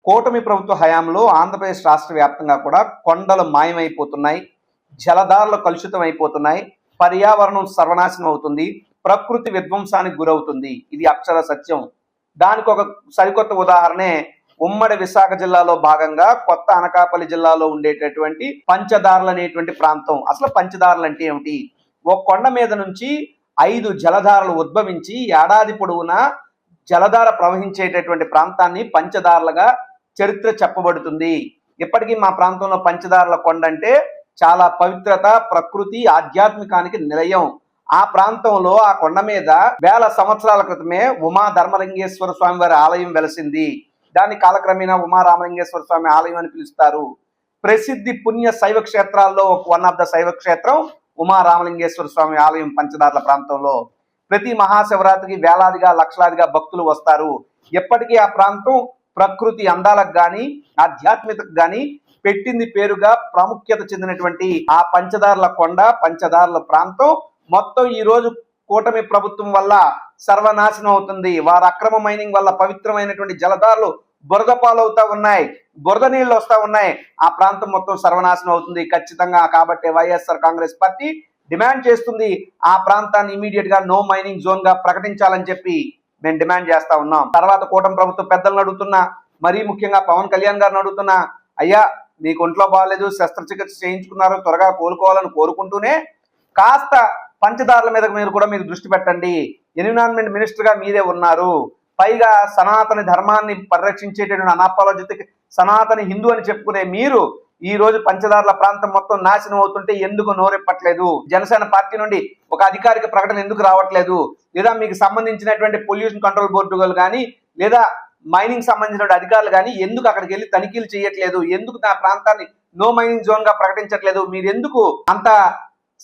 కూటమి ప్రభుత్వ హయాంలో ఆంధ్రప్రదేశ్ రాష్ట్ర వ్యాప్తంగా కూడా కొండలు మాయమైపోతున్నాయి, జలధారలు కలుషితం అయిపోతున్నాయి, పర్యావరణం సర్వనాశనం అవుతుంది, ప్రకృతి విధ్వంసానికి గురవుతుంది. ఇది అక్షర సత్యం. దానికి ఒక సరికొత్త ఉదాహరణే ఉమ్మడి విశాఖ జిల్లాలో భాగంగా కొత్త అనకాపల్లి జిల్లాలో ఉండేటటువంటి పంచదారులు అనేటువంటి ప్రాంతం. అసలు పంచదారులు అంటే ఏమిటి? ఒక కొండ మీద నుంచి 5 జలధారలు ఉద్భవించి ఏడాది పొడవునా జలధార ప్రవహించేటటువంటి ప్రాంతాన్ని పంచదారులుగా చరిత్ర చెప్పబడుతుంది. ఇప్పటికీ మా ప్రాంతంలో పంచదారుల కొండ అంటే చాలా పవిత్రత, ప్రకృతి, ఆధ్యాత్మికానికి నిలయం. ఆ ప్రాంతంలో ఆ కొండ మీద వేల సంవత్సరాల క్రితమే ఉమా ధర్మలింగేశ్వర స్వామి వారి ఆలయం వెలసింది. దాన్ని కాలక్రమేణా ఉమా రామలింగేశ్వర స్వామి ఆలయం అని పిలుస్తారు. ప్రసిద్ధి పుణ్య శైవ క్షేత్రాల్లో వన్ ఆఫ్ ద శైవ క్షేత్రం ఉమా రామలింగేశ్వర స్వామి ఆలయం పంచదార్ల ప్రాంతంలో. ప్రతి మహాశివరాత్రికి వేలాదిగా లక్షలాదిగా భక్తులు వస్తారు. ఎప్పటికీ ఆ ప్రాంతం ప్రకృతి అందాలకు గాని ఆధ్యాత్మికతకు గాని పెట్టింది పేరుగా ప్రాముఖ్యత చెందినటువంటి ఆ పంచదార్ల కొండ, పంచదార్ల ప్రాంతం మొత్తం ఈ రోజు కూటమి ప్రభుత్వం వల్ల సర్వనాశనం అవుతుంది. వారి అక్రమ మైనింగ్ వల్ల పవిత్రమైనటువంటి జలధారలు బురద పాలవుతా ఉన్నాయి, బురద నీళ్లు వస్తా ఉన్నాయి. ఆ ప్రాంతం మొత్తం సర్వనాశనం అవుతుంది ఖచ్చితంగా. కాబట్టి వైఎస్ఆర్ కాంగ్రెస్ పార్టీ డిమాండ్ చేస్తుంది, ఆ ప్రాంతాన్ని ఇమీడియట్ గా నో మైనింగ్ జోన్ గా ప్రకటించాలని చెప్పి మేము డిమాండ్ చేస్తా ఉన్నాం. తర్వాత కూటమి ప్రభుత్వ పెద్దలను అడుగుతున్నా, మరీ ముఖ్యంగా పవన్ కళ్యాణ్ గారిని అడుగుతున్నా, అయ్యా మీకు ఒంట్లో బాగాలేదు, శస్త్రచికిత్స చేయించుకున్నారు, త్వరగా కోలుకోవాలని కోరుకుంటూనే కాస్త పంచదారుల మీద మీరు దృష్టి పెట్టండి. ఎన్విరాన్మెంట్ మినిస్టర్ గా మీరే ఉన్నారు. పైగా సనాతన ధర్మాన్ని పరిరక్షించేటటువంటి అనాపాలజిటిక్ సనాతన హిందూ అని చెప్పుకునే మీరు ఈ రోజు పంచదారుల ప్రాంతం మొత్తం నాశనం అవుతుంటే ఎందుకు నోరెప్పట్లేదు? జనసేన పార్టీ నుండి ఒక అధికారిక ప్రకటన ఎందుకు రావట్లేదు? లేదా మీకు సంబంధించినటువంటి పొల్యూషన్ కంట్రోల్ బోర్డు కానీ లేదా మైనింగ్ సంబంధించిన అధికారులు కానీ ఎందుకు అక్కడికి వెళ్ళి తనిఖీలు చేయట్లేదు? ఎందుకు నా ప్రాంతాన్ని నో మైనింగ్ జోన్ గా ప్రకటించట్లేదు? మీరు ఎందుకు అంత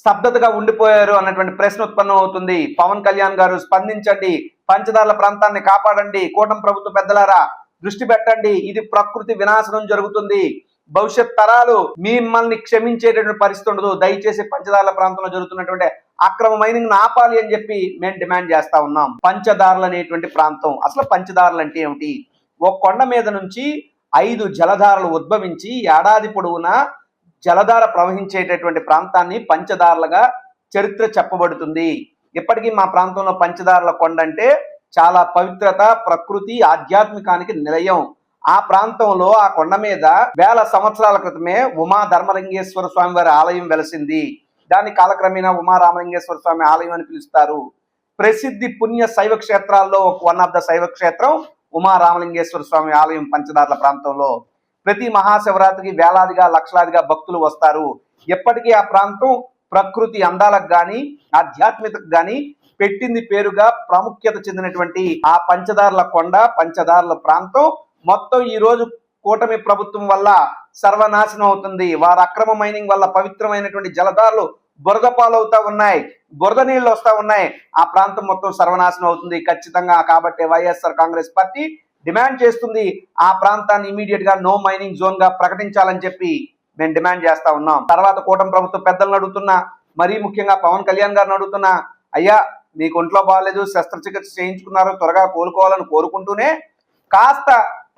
స్తబ్దతగా ఉండిపోయారు అన్నటువంటి ప్రశ్న ఉత్పన్నం అవుతుంది. పవన్ కళ్యాణ్ గారు స్పందించండి, పంచదారుల ప్రాంతాన్ని కాపాడండి, కూటమి ప్రభుత్వ పెద్దలారా దృష్టి పెట్టండి. ఇది ప్రకృతి వినాశనం జరుగుతుంది. భవిష్యత్ తరాలు మిమ్మల్ని క్షమించేటటువంటి పరిస్థితి ఉండదు. దయచేసి పంచదారుల ప్రాంతంలో జరుగుతున్నటువంటి అక్రమ మైనింగ్ ఆపాలి అని చెప్పి మేము డిమాండ్ చేస్తా ఉన్నాం. పంచదారులు అనేటువంటి ప్రాంతం, అసలు పంచదారులు అంటే ఏమిటి? ఒక కొండ మీద నుంచి 5 జలధారలు ఉద్భవించి ఏడాది పొడవునా జలధార ప్రవహించేటటువంటి ప్రాంతాన్ని పంచదారులుగా చరిత్ర చెప్పబడుతుంది. ఇప్పటికీ మా ప్రాంతంలో పంచదారుల కొండ అంటే చాలా పవిత్రత, ప్రకృతి, ఆధ్యాత్మికానికి నిలయం. ఆ ప్రాంతంలో ఆ కొండ మీద వేల సంవత్సరాల క్రితమే ఉమా ధర్మలింగేశ్వర స్వామి వారి ఆలయం వెలసింది. దాన్ని కాలక్రమేణా ఉమా రామలింగేశ్వర స్వామి ఆలయం అని పిలుస్తారు. ప్రసిద్ధి పుణ్య శైవ క్షేత్రాల్లో వన్ ఆఫ్ ద శైవ క్షేత్రం ఉమా రామలింగేశ్వర స్వామి ఆలయం పంచదార్ల ప్రాంతంలో. ప్రతి మహాశివరాత్రికి వేలాదిగా లక్షలాదిగా భక్తులు వస్తారు. ఎప్పటికీ ఆ ప్రాంతం ప్రకృతి అందాలకు గాని ఆధ్యాత్మికతకు గాని పెట్టింది పేరుగా ప్రాముఖ్యత చెందినటువంటి ఆ పంచదార్ల కొండ, పంచదార్ల ప్రాంతం మొత్తం ఈ రోజు కూటమి ప్రభుత్వం వల్ల సర్వనాశనం అవుతుంది. వారి అక్రమ మైనింగ్ వల్ల పవిత్రమైనటువంటి జలధారలు బురద పాలవుతా ఉన్నాయి, బురద నీళ్లు వస్తా ఉన్నాయి. ఆ ప్రాంతం మొత్తం సర్వనాశనం అవుతుంది ఖచ్చితంగా. కాబట్టి వైఎస్ఆర్ కాంగ్రెస్ పార్టీ డిమాండ్ చేస్తుంది, ఆ ప్రాంతాన్ని ఇమీడియట్ గా నో మైనింగ్ జోన్ గా ప్రకటించాలని చెప్పి మేము డిమాండ్ చేస్తా ఉన్నాం. తర్వాత కూటమి ప్రభుత్వ పెద్దలను అడుగుతున్నా, మరీ ముఖ్యంగా పవన్ కళ్యాణ్ గారిని అడుగుతున్నా, అయ్యా మీకు ఒంట్లో బాగాలేదు, శస్త్రచికిత్స చేయించుకున్నారు, త్వరగా కోలుకోవాలని కోరుకుంటూనే కాస్త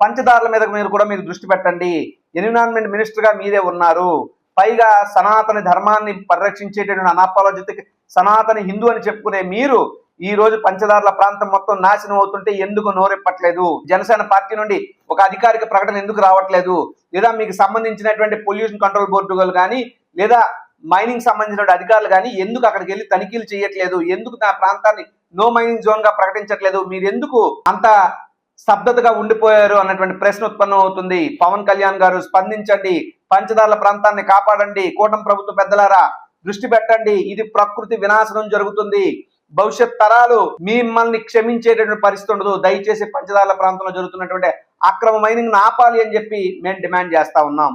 పంచదారుల మీద మీరు దృష్టి పెట్టండి. ఎన్విరాన్మెంట్ మినిస్టర్ గా మీరే ఉన్నారు. పైగా సనాతన ధర్మాన్ని పరిరక్షించేటటువంటి అనాపాలజిటిక్ సనాతన హిందూ అని చెప్పుకునే మీరు ఈ రోజు పంచదారుల ప్రాంతం మొత్తం నాశనం అవుతుంటే ఎందుకు నోరెప్పట్లేదు? జనసేన పార్టీ నుండి ఒక అధికారిక ప్రకటన ఎందుకు రావట్లేదు? లేదా మీకు సంబంధించినటువంటి పొల్యూషన్ కంట్రోల్ బోర్డు కానీ లేదా మైనింగ్ సంబంధించిన అధికారులు కానీ ఎందుకు అక్కడికి వెళ్ళి తనిఖీలు చేయట్లేదు? ఎందుకు నా ప్రాంతాన్ని నో మైనింగ్ జోన్ గా ప్రకటించట్లేదు? మీరు ఎందుకు అంత స్తబ్దతగా ఉండిపోయారు అన్నటువంటి ప్రశ్న ఉత్పన్నం అవుతుంది. పవన్ కళ్యాణ్ గారు స్పందించండి, పంచదారుల ప్రాంతాన్ని కాపాడండి, కూటమి ప్రభుత్వ పెద్దలారా దృష్టి పెట్టండి. ఇది ప్రకృతి వినాశనం జరుగుతుంది. భవిష్యత్ తరాలు మిమ్మల్ని క్షమించేటటువంటి పరిస్థితి ఉండదు. దయచేసి పంచదారుల ప్రాంతంలో జరుగుతున్నటువంటి అక్రమ మైనింగ్ ఆపాలి అని చెప్పి మేము డిమాండ్ చేస్తా ఉన్నాం.